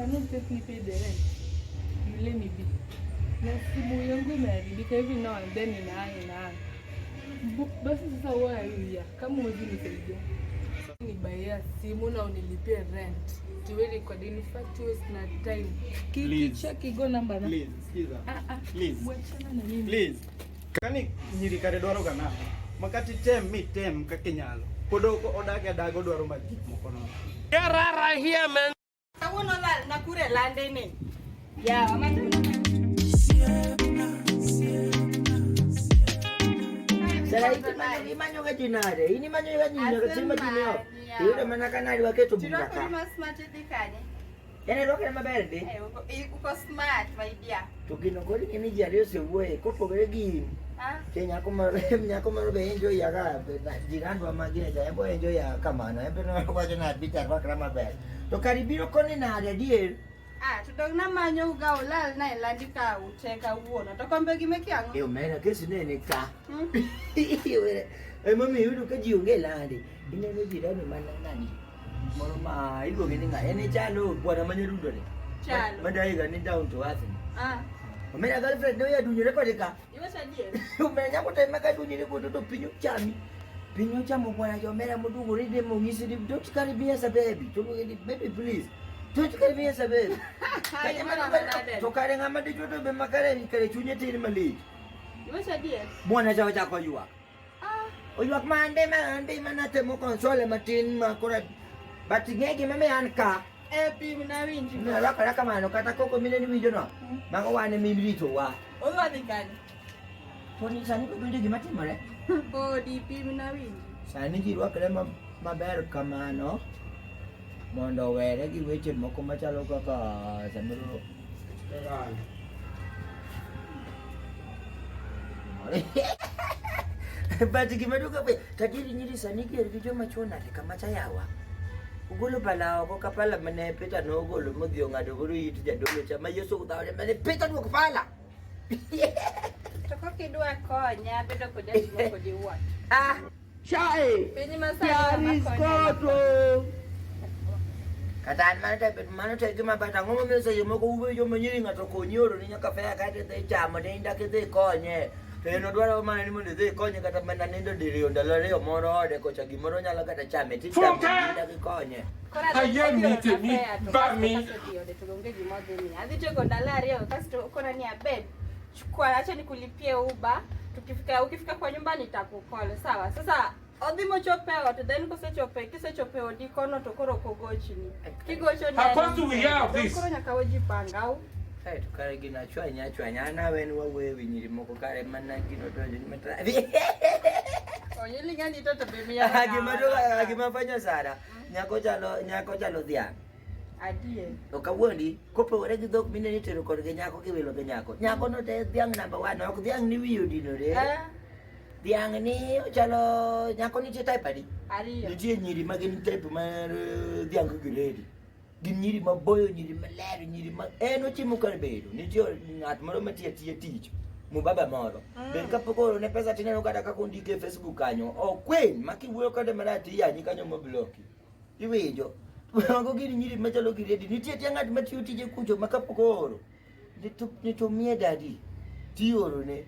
cannot take me pay the rent. You let me be. Na simu yangu imeharibika every now and then inaanga. Basi sasa wewe ya kama mwezi nisaidia. Ni baya simu na unilipie rent. Tuwele kwa dini factors na time. Check go number na. Please, skiza. Please. Mwachana na mimi. Please. Kani nyiri kare dwaro kana. Makati tem kakenyalo. Podoko odake dago dwaro maji moko no. Rara here man. Kawuono na kure lande ni. Ya, mama Sala ini manyo ga jinare. Ini manyo ga jinare sima jinyo. Yule manakana waketo bukaka. Tuna smart dikane. Ene roke na berde. Uko smart my dear. Tukino kodi ni jario se we ko pogere gi. Kenya kuma be enjoy ya ga jirando magine ja ebo enjoy ya kamana. Ebe no kwa jana bitar kwa kama be. To karibiro koni na adier. Tudong na manyo uga ulal na ilandika uteka uona. Tokombe gimekiango. Yo mena kesi nene ka. Mami yudu ka jiunge landi. Ine no jirani mana nani. Moro ma igo gini nga ene chalo bwana manyerudo ne. Chalo. Madai ga ni down to earth. Mena girlfriend no ya dunyere ko deka. Iwa sadie. Umenya ko tema ka dunyere ko to pinyo chami. Pinyo chamo bwana jo mena mudugo ride mo ngisi di don't carry me as a baby. To baby please. Don't carry me as a baby. Kaya mana to kare ngama de joto be makare ni kare chunye tiri mali. Iwa sadie. Bwana jawa chako yuwa. Oyuak mande mana temo konsole matin makora batingegi meme anka Epi minawinji. na raka mano kata koko mile ni winjo no mango wane mimrito wa Owa dikani. poni sani ko binde gimati mare Di pi minawinji. sani ji rwakre maber kamano mondo were gi weche moko machalo kaka samoro Bati kimeduka pe tajiri nyiri saniki ergijo machona te kamacha yawa ugolo bala ko kapala mane peta no golo modhi ngado goro yiti jadolo chama yeso kudawre mane peta no kapala To kokidwa konya bedo kode moko di what? Chai Penyi masani makonya. Katan mana te gima bata ngomo mesa yemoko ube yo manyiri ngato konyoro ni nyaka fea kate te chama de indake te konye Teno dwaro mana ni mondo dhi konye kata mana nindo diriyo ndalo ariyo moro ode kocha gimoro nyalo kata chame ti chame ndaki konye. Ayemite ni bami. Tugonge gimodhi ni. Adhi choko ndalo ariyo kasto kona ni abed. Chukua acha nikulipie Uber. Ukifika kwa nyumba nitakukola. Sawa. Sasa odhi mochope ot then kisechope odi kono to koro kogochini. Kigocho ni. How do we have this? Koro nyaka wajipanga au. Hai to kare gina chwanya na wen wawe winyiri moko kare mana gino to ni metra. Onyeli ngani toto bemia. Gimafanya Sara nyako chalo dhiang. Adie. Okawuondi kopogore gi dhok mine nitero kod gi nyako giwilo gi nyako. Nyako no te dhiang number 1 ok dhiang ni wiyo dinore. Dhiang ni chalo nyako nitie type adi? Ariyo. Nitie nyiri magin type mar dhiang gredi. Gin nyiri maboyo, nyiri maler, nyiri ma en ochimo kar bedo. Nitie ng'at moro matie tich. Mubaba moro. Ben kapoko ne pesa tineno kata kaka ondike Facebook kanyo. Okwen makiwuoyo kode marati yanyi kanyo mobloki. Iwinjo. Mago gini nyiri machalo gredi. Nitie ng'at matiyo tije kucho makapoko oro. Nitumie dadi. Tioro ne.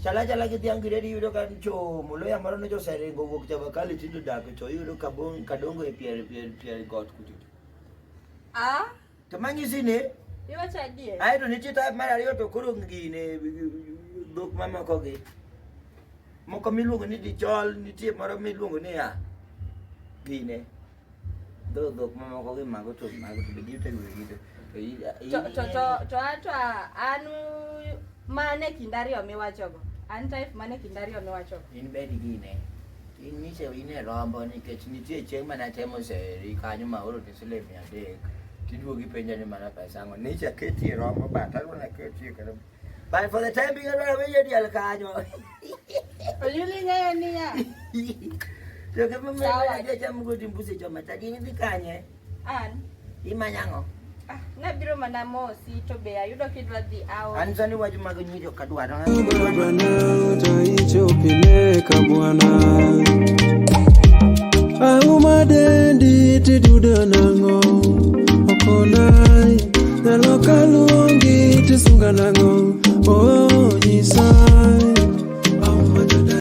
Chala gi dhiang' gredi yudo ka chomo loya moro no joserengo wuok Chavakali tindo dak to yudo kadongo e pier got kucho. To manyisi ne Iwacho adier. Aito nitie type mar ariyo to koro ngine dhok mamoko gi. Moko miluongo ni dichol, nitie moro miluongo ni gine. Dhok mamoko gi mago to bigi to To anu mane kindariyo miwachogo. An type mane kindariyo miwachogo. In bed gine. In nise ine rombo nikech nitie chieng' manatemo seri kanyo maoro tisile 300. Tiduogi penja ni mana pesa ngo nicha keti rombo bata na keti kada. But for the time being I will dial kanyo. Oyuli ngaya niya. Yo ke mama ya cham go timbusi choma tadi ni kanye. An Imanyango. nabiro mana mosi to be ayudo kidwa dhi awo. An sani waju mag nyiri okadwaro. Bwana utaichopeleka bwana. Au madendi tiduda nango. onai, naloka luongi tisunga nango, oh nyisa.